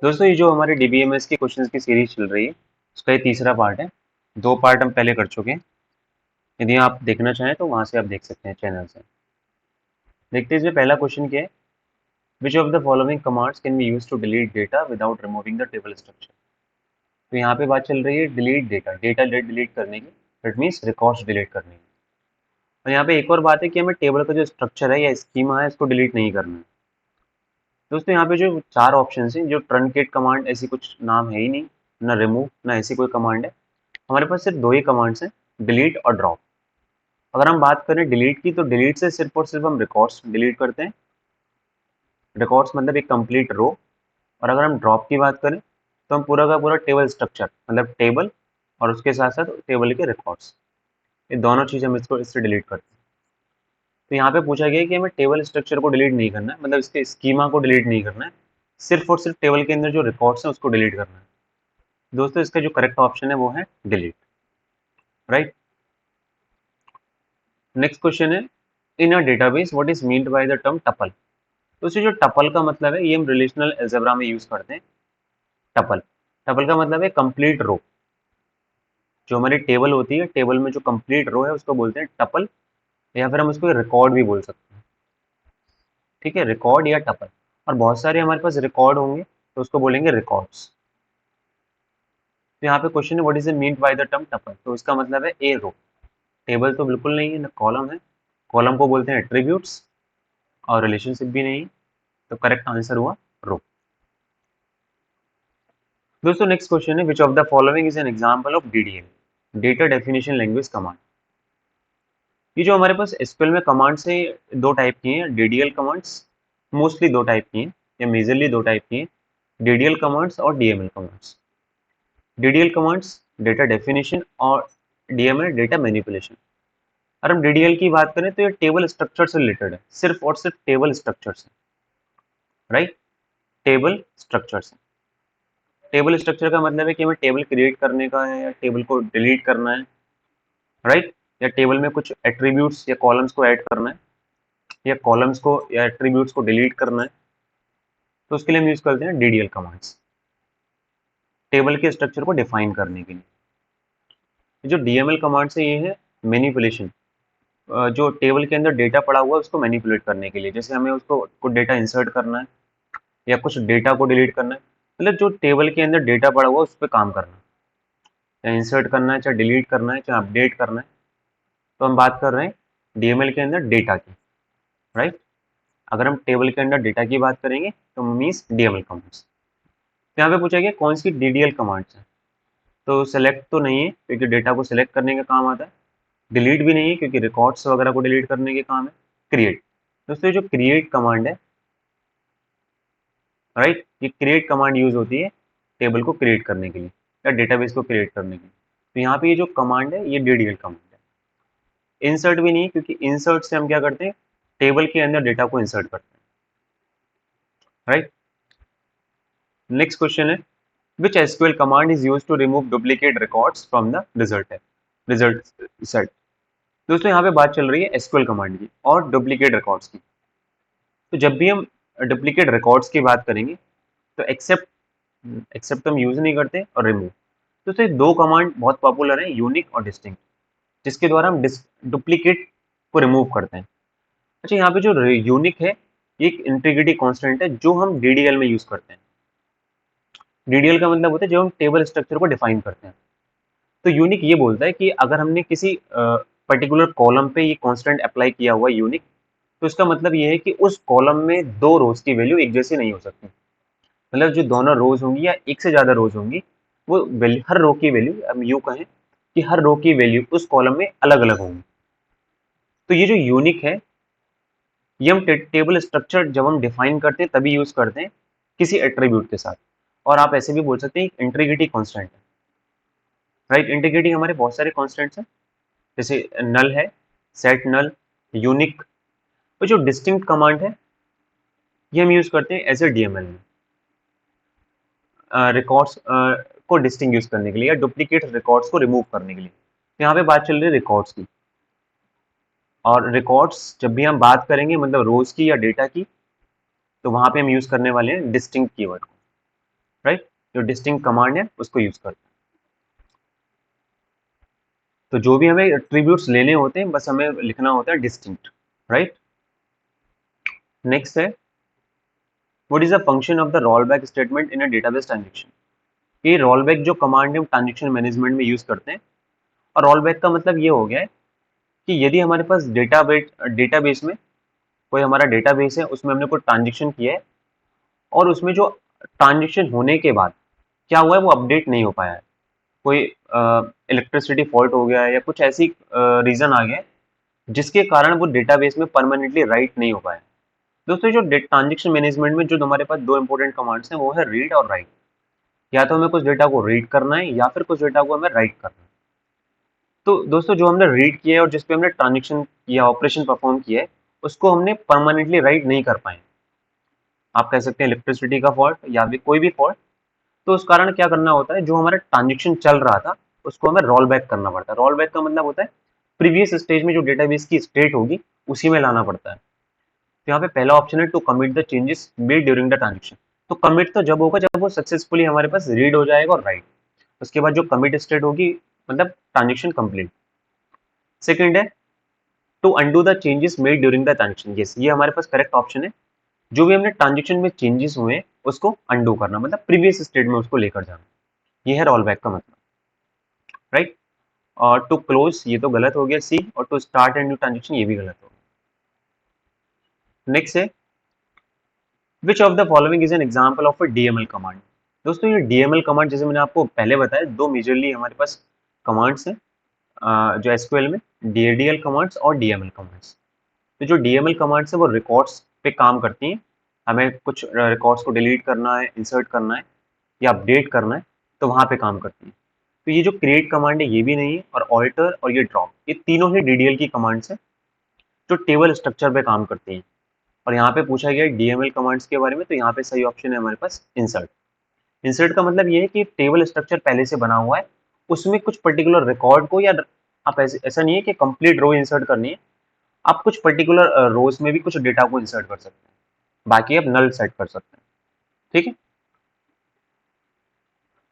दोस्तों ये जो हमारे डीबीएमएस के क्वेश्चंस की सीरीज चल रही है उसका ये तीसरा पार्ट है। 2 पार्ट हम पहले कर चुके हैं। यदि आप देखना चाहें तो वहां से आप देख सकते हैं चैनल से। देखते हैं इसमें पहला क्वेश्चन क्या है। Which of the following commands can be use to delete data without removing the table structure. तो यहाँ पे बात चल रही है डिलीट डेटा, डेटा डिलीट करने की, दैट मीन्स रिकॉर्ड्स डिलीट करने की। और यहाँ पे एक और बात है कि हमें टेबल का जो स्ट्रक्चर है या स्कीमा है इसको डिलीट नहीं करना है। दोस्तों यहाँ पे जो 4 ऑप्शन है, जो ट्रंकेट कमांड, ऐसी कुछ नाम है ही नहीं, ना रिमूव ना ऐसी कोई कमांड है। हमारे पास सिर्फ 2 ही कमांड्स हैं, डिलीट और ड्रॉप। अगर हम बात करें डिलीट की, तो डिलीट से सिर्फ और सिर्फ हम रिकॉर्ड्स डिलीट करते हैं। रिकॉर्ड्स मतलब एक कंप्लीट रो। और अगर हम ड्रॉप की बात करें तो हम पूरा का पूरा टेबल स्ट्रक्चर, मतलब टेबल और उसके साथ साथ टेबल के रिकॉर्ड्स, ये दोनों चीज़ हम इससे डिलीट करते हैं। तो यहाँ पे पूछा गया है कि हमें टेबल स्ट्रक्चर को डिलीट नहीं करना है, मतलब इसके स्कीमा को डिलीट नहीं करना है, सिर्फ और सिर्फ टेबल के अंदर जो रिकॉर्ड्स हैं उसको डिलीट करना है। दोस्तों इसका जो करेक्ट ऑप्शन है वो है delete, right. Next question is, in a database what is meant by the term tuple. तो इससे जो टपल का मतलब है ये हम रिलेशनल अलजेब्रा में यूज करते हैं। टपल, टपल का मतलब है कंप्लीट रो। जो हमारी टेबल होती है, टेबल में जो कंप्लीट रो है उसको बोलते हैं टपल, या फिर हम उसको रिकॉर्ड भी बोल सकते हैं। ठीक है, रिकॉर्ड या टपल। और बहुत सारे हमारे पास रिकॉर्ड होंगे तो उसको बोलेंगे रिकॉर्ड्स। तो यहाँ पे क्वेश्चन है what is meant by the term tuple, तो इसका मतलब है ए रो। टेबल तो बिल्कुल नहीं है, ना कॉलम है। कॉलम को बोलते हैं एट्रीब्यूट्स, और रिलेशनशिप भी नहीं। तो करेक्ट आंसर हुआ रो। दोस्तों next question is, which of the following is an example of DDL, data definition language command. ये जो हमारे पास एसक्यूएल में कमांड्स है, 2 टाइप की हैं डीडीएल कमांड्स। मोस्टली 2 टाइप की हैं, या मेजरली 2 टाइप की हैं, डीडीएल कमांड्स और DML commands. DDL commands data definition, और डीएमएल डेटा मैनिपुलेशन। अगर हम डीडीएल की बात करें तो ये टेबल स्ट्रक्चर से रिलेटेड है, सिर्फ और सिर्फ टेबल स्ट्रक्चर से, राइट। टेबल स्ट्रक्चर से। टेबल स्ट्रक्चर का मतलब है कि हमें टेबल क्रिएट करने का है या टेबल को डिलीट करना है, राइट। या टेबल में कुछ एट्रीब्यूट्स या कॉलम्स को ऐड करना है, या कॉलम्स को या एट्रीब्यूट्स को डिलीट करना है। तो उसके लिए हम यूज करते हैं डीडीएल कमांड्स, टेबल के स्ट्रक्चर को डिफाइन करने के लिए। जो डीएमएल कमांड्स है ये है मैनिपुलेशन, जो टेबल के अंदर डेटा पड़ा हुआ है उसको मैनिपुलेट करने के लिए। जैसे हमें उसको कुछ डेटा इंसर्ट करना है या कुछ डेटा को डिलीट करना है, मतलब जो टेबल के अंदर डेटा पड़ा हुआ है उस पर काम करना है, चाहे इंसर्ट करना है, चाहे डिलीट करना है, चाहे अपडेट करना है। तो हम बात कर रहे हैं डीएमएल के अंदर डेटा की, राइट। अगर हम टेबल के अंदर डेटा की बात करेंगे तो मीन्स डीएमएल कमांड्स। यहाँ पे पूछा गया कौन सी डीडीएल कमांड्स है, तो सेलेक्ट तो नहीं है क्योंकि डेटा को सिलेक्ट करने का काम आता है। डिलीट भी नहीं है क्योंकि रिकॉर्ड्स वगैरह को डिलीट करने के काम है। क्रिएट, दोस्तों जो क्रिएट कमांड है, राइट, ये क्रिएट कमांड यूज होती है टेबल को क्रिएट करने के लिए या डेटाबेस को क्रिएट करने के लिए। तो यहाँ पे ये जो कमांड है ये डीडीएल कमांड है। इंसर्ट भी नहीं है क्योंकि इंसर्ट से हम क्या करते हैं, टेबल के अंदर डेटा को इंसर्ट करते हैं, राइट। नेक्स्ट क्वेश्चन है, which SQL command is used to remove duplicate records from the result set। दोस्तों यहाँ पे बात चल रही है SQL कमांड की और डुप्लीकेट रिकॉर्ड्स की। तो जब भी हम डुप्लीकेट रिकॉर्ड्स की बात करेंगे तो एक्सेप्ट तो हम यूज नहीं करते, और रिमूव। तो ये 2 कमांड बहुत पॉपुलर है, यूनिक और डिस्टिंक्ट, जिसके द्वारा हम डुप्लीकेट को रिमूव करते हैं। अच्छा, यहाँ पे जो यूनिक है ये एक इंटीग्रिटी कांस्टेंट है जो हम डीडीएल में यूज करते हैं। डीडीएल का मतलब होता है जब हम टेबल स्ट्रक्चर को डिफाइन करते हैं। तो यूनिक ये बोलता है कि अगर हमने किसी पर्टिकुलर कॉलम पे ये कांस्टेंट अप्लाई किया हुआ यूनिक, तो इसका मतलब ये है कि उस कॉलम में 2 रोज की वैल्यू एक जैसी नहीं हो सकती। मतलब जो दोनों रोज होंगी या एक से ज्यादा रोज होंगी, वो हर रो की वैल्यू, हम यूं कहें कि हर रो की वैल्यू उस कॉलम में अलग अलग होंगी। तो ये जो यूनिक है, ये हम टेबल स्ट्रक्चर जब हम डिफाइन करते हैं तभी यूज करते हैं किसी एट्रीब्यूट के साथ। और आप ऐसे भी बोल सकते हैं इंटीग्रिटी कांस्टेंट है, राइट। इंटीग्रिटी हमारे बहुत सारे कॉन्स्टेंट्स हैं, जैसे नल है, सेट नल, यूनिक। और जो डिस्टिंक्ट कमांड है ये हम यूज करते हैं एज ए डीएमएल में, रिकॉर्ड्स को डिस्टिंग्विश करने के लिए या डुप्लीकेट रिकॉर्ड्स को रिमूव करने के लिए। तो यहाँ पे बात चल रही है रिकॉर्ड्स की, और रिकॉर्ड्स जब भी हम बात करेंगे मतलब रोज की या डेटा की, तो वहां पे हम यूज करने वाले हैं डिस्टिंक्ट कीवर्ड को। राइट। जो डिस्टिंक्ट कमांड है उसको यूज करते हैं। तो जो भी हमें एट्रीब्यूट्स लेने होते हैं बस हमें लिखना होता है डिस्टिंक्ट, राइट। नेक्स्ट है what is the function of the rollback statement in a database transaction. ये रोलबैक जो कमांड है हम ट्रांजेक्शन मैनेजमेंट में यूज करते हैं। और रोलबैक का मतलब ये हो गया है कि यदि हमारे पास डेटाबेस में कोई हमारा डेटाबेस है, उसमें हमने कोई ट्रांजेक्शन किया है और उसमें जो ट्रांजेक्शन होने के बाद क्या हुआ है वो अपडेट नहीं हो पाया है, कोई इलेक्ट्रिसिटी फॉल्ट हो गया है या कुछ ऐसी रीजन आ गया है जिसके कारण वो डेटाबेस में परमानेंटली राइट नहीं हो पाया। दोस्तों जो ट्रांजेक्शन मैनेजमेंट में जो हमारे पास दो इंपॉर्टेंट कमांड्स हैं वो है रीड और राइट। या तो हमें कुछ डेटा को रीड करना है या फिर कुछ डेटा को हमें राइट करना है। तो दोस्तों जो हमने रीड किया है और जिस पे हमने ट्रांजेक्शन या ऑपरेशन परफॉर्म किया है उसको हमने परमानेंटली राइट नहीं कर पाए। आप कह सकते हैं इलेक्ट्रिसिटी का फॉल्ट या भी कोई भी फॉल्ट। तो उस कारण क्या करना होता है, जो हमारा ट्रांजेक्शन चल रहा था उसको हमें रोल बैक करना पड़ता है। रोल बैक का मतलब होता है प्रीवियस स्टेज में जो डेटाबेस की स्टेट होगी उसी में लाना पड़ता है। तो यहाँ पे पहला ऑप्शन है to commit the changes made during the transaction. तो कमिट तो जब होगा जब वो सक्सेसफुली हमारे पास रीड हो जाएगा और राइट, उसके बाद जो कमिट स्टेट होगी मतलब ट्रांजेक्शन कंप्लीट। सेकंड है to undo the changes made during the transaction. Yes, ये हमारे पास करेक्ट ऑप्शन है। जो भी हमने ट्रांजेक्शन में चेंजेस हुए हैं उसको अंडू करना, मतलब प्रीवियस स्टेट में उसको लेकर जाना। ये है रोल बैक का मतलब, राइट। और टू क्लोज ये तो गलत हो गया सी, और to start and new transaction ये भी गलत हो गया। नेक्स्ट है which of the following is an example of a DML command. दोस्तों ये डीएमएल कमांड जैसे मैंने आपको पहले बताया, दो मेजरली हमारे पास कमांड्स हैं जो एसक्यूएल में, डीएडीएल कमांड्स और डीएमएल कमांड्स। तो जो डीएमएल कमांड्स है वो रिकॉर्ड्स पे काम करती हैं। हमें कुछ रिकॉर्ड्स को डिलीट करना है, इंसर्ट करना है या अपडेट करना है, तो वहाँ पे काम करती है। तो ये जो क्रिएट कमांड है ये भी नहीं है, और ऑल्टर और ये ड्रॉप ये तीनों ही डीडीएल की कमांड्स हैं जो टेबल स्ट्रक्चर पे काम करती हैं। और यहाँ पे पूछा गया है डीएमएल कमांड्स के बारे में, तो यहाँ पे सही ऑप्शन है हमारे पास इंसर्ट। इंसर्ट का मतलब ये है कि टेबल स्ट्रक्चर पहले से बना हुआ है, उसमें कुछ पर्टिकुलर रिकॉर्ड को, या आप ऐसा नहीं है कि कंप्लीट रो इंसर्ट करनी है, आप कुछ पर्टिकुलर रोज में भी कुछ डेटा को इंसर्ट कर सकते हैं, बाकी आप नल सेट कर सकते हैं। ठीक है।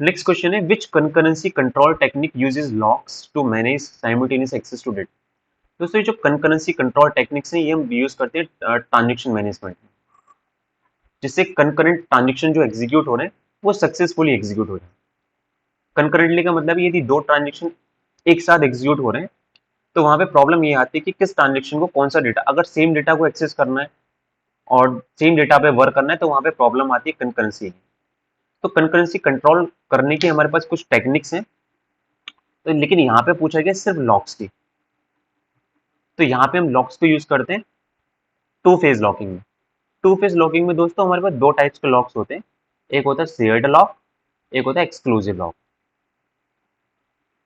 Next question is which concurrency control technique uses locks to manage simultaneous access to data. दोस्तों ये जो कंकरेंसी कंट्रोल टेक्निक्स हैं ये हम यूज करते हैं ट्रांजेक्शन मैनेजमेंट में, जिससे कंकरेंट ट्रांजेक्शन जो एग्जीक्यूट हो रहे हैं वो सक्सेसफुली एग्जीक्यूट हो रहे हैं। कंकरेंटली का मतलब यदि दो ट्रांजेक्शन एक साथ एग्जीक्यूट हो रहे हैं तो वहां पे प्रॉब्लम ये आती है कि किस ट्रांजेक्शन को कौन सा डेटा, अगर सेम डेटा को एक्सेस करना है और सेम डेटा पे वर्क करना है तो वहां पे प्रॉब्लम आती है कंकरेंसी की। तो कंकरेंसी कंट्रोल करने की हमारे पास कुछ टेक्निक्स हैं, तो लेकिन यहाँ पे पूछा गया सिर्फ लॉक्स की। तो यहाँ पे हम लॉक्स को यूज करते हैं टू फेज लॉकिंग में। टू फेज लॉकिंग में दोस्तों हमारे पास दो टाइप्स के लॉक्स होते हैं, एक होता है शेयर्ड लॉक, एक होता है एक्सक्लूसिव लॉक।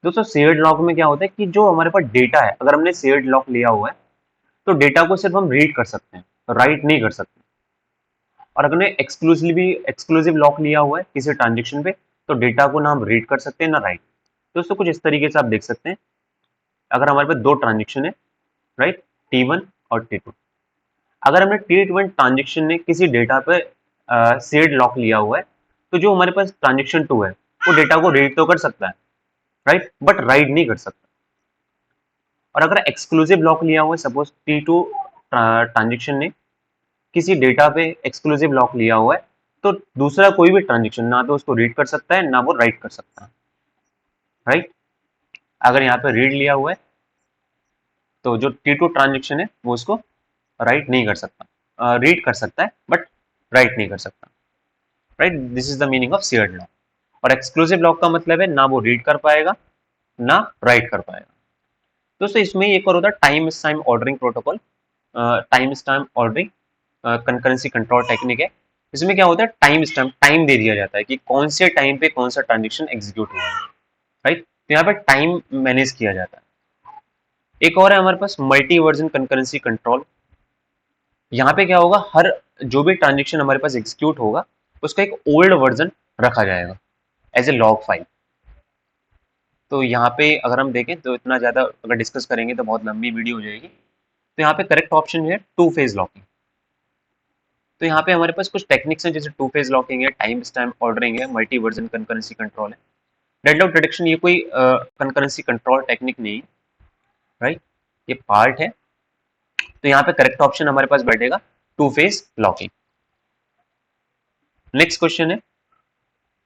दोस्तों शेयर्ड लॉक में क्या होता है कि जो हमारे पास डेटा है, अगर हमने शेयर्ड लॉक लिया हुआ है तो डेटा को सिर्फ हम रीड कर सकते हैं, राइट नहीं कर सकते। और अगर एक्सक्लूसिव लॉक लिया हुआ है किसी ट्रांजेक्शन पे तो डेटा को ना हम रीड कर सकते हैं ना राइट। दोस्तों कुछ इस तरीके से आप देख सकते हैं, अगर हमारे पास दो ट्रांजेक्शन है, राइट, T1 और T2। अगर हमने T1 ट्रांजेक्शन ने किसी डेटा पे शेयर्ड लॉक लिया हुआ है तो जो हमारे पास ट्रांजेक्शन 2 है वो डेटा को रीड तो कर सकता है, राइट, बट राइट नहीं कर सकता। और अगर एक्सक्लूसिव लॉक लिया हुआ है, सपोज T2 ट्रांजेक्शन ने किसी डेटा पे एक्सक्लूसिव लॉक लिया हुआ है तो दूसरा कोई भी ट्रांजेक्शन ना तो उसको रीड कर सकता है ना वो राइट कर सकता है, राइट। अगर यहाँ पे रीड लिया हुआ है तो जो T2 ट्रांजेक्शन है वो उसको राइट नहीं कर सकता, रीड कर सकता है बट राइट नहीं कर सकता, right. This is the meaning of shared lock. और एक्सक्लूसिव लॉक का मतलब है ना वो रीड कर पाएगा ना राइट कर पाएगा। दोस्तों इसमें एक और होता है time stamp ordering protocol, time stamp ordering concurrency control technique है। इसमें क्या होता है, टाइम स्टैम्प, टाइम दे दिया जाता है कि कौन से टाइम पे कौन सा ट्रांजेक्शन एग्जीक्यूट हुआ है, राइट। तो यहाँ पे टाइम मैनेज किया जाता है। एक और है हमारे पास मल्टी वर्जन कंकरेंसी कंट्रोल। यहाँ पे क्या होगा, हर जो भी ट्रांजेक्शन हमारे पास एग्जीक्यूट होगा उसका एक ओल्ड वर्जन रखा जाएगा एज ए लॉग फाइल। तो यहाँ पे अगर हम देखें तो इतना ज़्यादा अगर डिस्कस करेंगे तो बहुत लंबी वीडियो हो जाएगी। तो यहाँ पे करेक्ट ऑप्शन है टू फेज लॉकिंग। तो यहाँ पे हमारे पास कुछ टेक्निक्स हैं, जैसे टू फेज लॉकिंग है, टाइम स्टैम्प ऑर्डरिंग है, मल्टी वर्जन कंकरेंसी कंट्रोल है। डेडलॉक डिटेक्शन ये कोई कंकरेंसी कंट्रोल टेक्निक नहीं, राइट, ये पार्ट है। तो यहाँ पे करेक्ट ऑप्शन हमारे पास बैठेगा two phase locking. Next question है,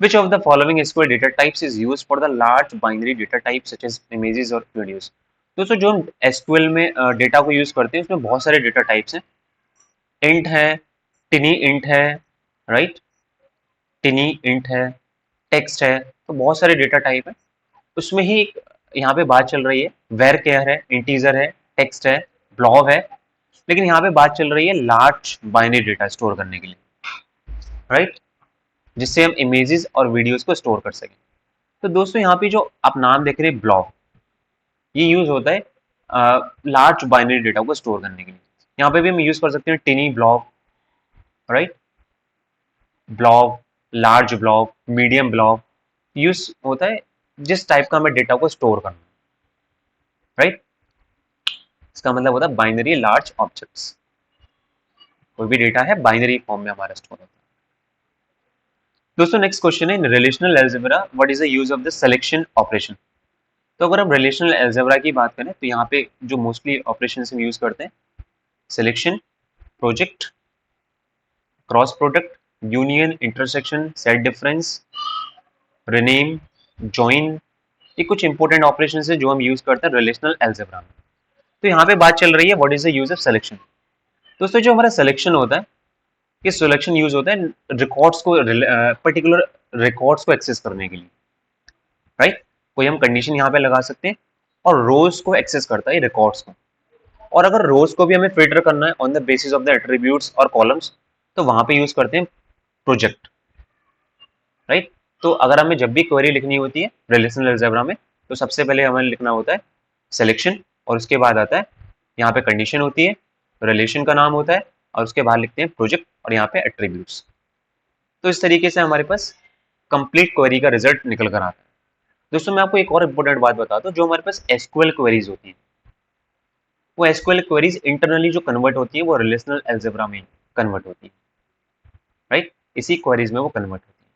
which of the following SQL data types is used for the large binary data types such as images or videos? दोस्तों जो हम SQL में डेटा को यूज करते हैं उसमें बहुत सारे डेटा टाइप्स हैं। इंट है, टिनी इंट है, राइट, टिनी इंट है, टेक्स्ट है, तो बहुत सारे डेटा टाइप है। उसमें ही यहाँ पे बात चल रही है वेर केयर है, इंटीजर है, टेक्स्ट है, ब्लॉब है, लेकिन यहाँ पे बात चल रही है लार्ज बाइनरी डेटा स्टोर करने के लिए, राइट, जिससे हम इमेजेस और वीडियोस को स्टोर कर सकें। तो दोस्तों यहाँ पे जो आप नाम देख रहे हैं ब्लॉब, ये यूज होता है लार्ज बाइनरी डेटा को स्टोर करने के लिए। यहाँ पे भी हम यूज कर सकते हैं टिनी blob, right, blob, large blob, medium blob, use होता है जिस टाइप का हमें डेटा को स्टोर करना, राइट। इसका मतलब होता है बाइनरी लार्ज ऑब्जेक्ट्स, कोई भी डेटा है बाइनरी फॉर्म में हमारा स्टोर होता है। दोस्तों next question is, in relational algebra what is the use of the selection operation? तो अगर हम रिलेशनल अलजेब्रा की बात करें तो यहाँ पे जो मोस्टली ऑपरेशन हम यूज करते हैं, selection, project, cross product, union, intersection, set difference, rename, join, ये कुछ इंपॉर्टेंट ऑपरेशन है जो हम यूज करते हैं रिलेशनल अलजेब्रा में। तो यहाँ पे बात चल रही है what is the use of selection. दोस्तों जो हमारा सिलेक्शन होता है, ये सिलेक्शन यूज होता है रिकॉर्ड्स को, पर्टिकुलर रिकॉर्ड्स को एक्सेस करने के लिए, राइट। कोई हम कंडीशन यहाँ पे लगा सकते हैं और रोज को एक्सेस करता है रिकॉर्ड्स को, और अगर रोज को भी हमें फिल्टर करना है on the basis of the attributes और कॉलम्स, तो वहां पे यूज करते हैं प्रोजेक्ट, राइट। तो अगर हमें जब भी क्वेरी लिखनी होती है रिलेशनल अलजेब्रा में, तो सबसे पहले हमें लिखना होता है सिलेक्शन, और उसके बाद आता है यहाँ पे कंडीशन होती है, रिलेशन का नाम होता है, और उसके बाद लिखते हैं प्रोजेक्ट और यहाँ पे एट्रीब्यूट्स। तो इस तरीके से हमारे पास कंप्लीट क्वेरी का रिजल्ट निकल कर आता है। दोस्तों मैं आपको एक और इंपॉर्टेंट बात बताता हूँ, जो हमारे पास एसक्यूएल क्वेरीज होती है, वो एसक्यूएल क्वेरीज इंटरनली जो कन्वर्ट होती है वो रिलेशनल अलजेब्रा में कन्वर्ट होती है, राइट, इसी क्वेरीज में वो कन्वर्ट होती है।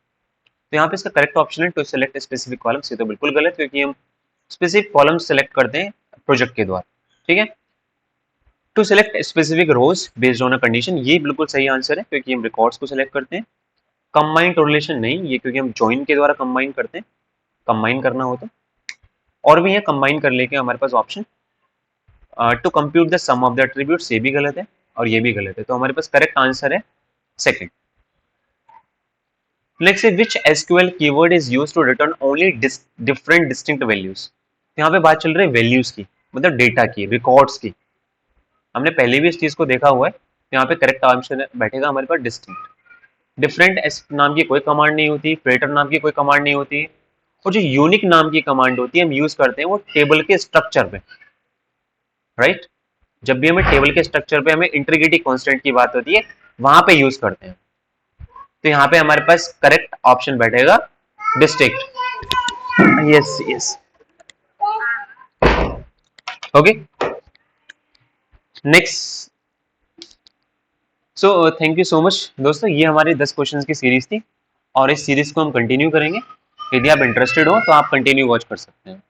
तो यहाँ पे इसका करेक्ट ऑप्शन है टू सिलेक्ट स्पेसिफिक कॉलम्स, ये तो बिल्कुल गलत, क्योंकि हम स्पेसिफिक कॉलम सेलेक्ट करते हैं प्रोजेक्ट के द्वारा, ठीक है। To select specific rows based on a condition, ये बिल्कुल सही आंसर है, क्योंकि हम रिकॉर्ड्स को सिलेक्ट करते हैं। कंबाइंड रिलेशन नहीं, ये क्योंकि हम जॉइन के द्वारा कंबाइन करते हैं, कंबाइन करना होता है। और भी है कंबाइन कर लेके हमारे पास option to compute the sum of the attributes, ये भी गलत है और ये भी गलत है, तो हमारे पास करेक्ट आंसर है सेकंड। नेक्स्ट है which SQL keyword is used to return only different distinct values. यहाँ पे बात चल रही है वैल्यूज की, मतलब डेटा की, रिकॉर्ड्स की। हमने पहले भी इस चीज को देखा हुआ है, तो यहाँ पे करेक्ट आंसर बैठेगा हमारे पास डिस्टिंक्ट। डिफरेंट नाम की कोई कमांड नहीं होती, क्रिएटर नाम की कोई कमांड नहीं होती, और जो यूनिक नाम की कमांड होती है हम यूज करते हैं वो टेबल के स्ट्रक्चर पे, राइट। जब भी हमें टेबल के स्ट्रक्चर पे हमें इंटीग्रिटी कांस्टेंट की बात होती है, वहां पे यूज करते हैं। तो यहाँ पे हमारे पास करेक्ट ऑप्शन बैठेगा distinct. Yes yes, okay. Next, so thank you so much दोस्तों, ये हमारी 10 क्वेश्चंस की सीरीज थी, और इस सीरीज को हम कंटिन्यू करेंगे। यदि आप इंटरेस्टेड हो तो आप कंटिन्यू वॉच कर सकते हैं।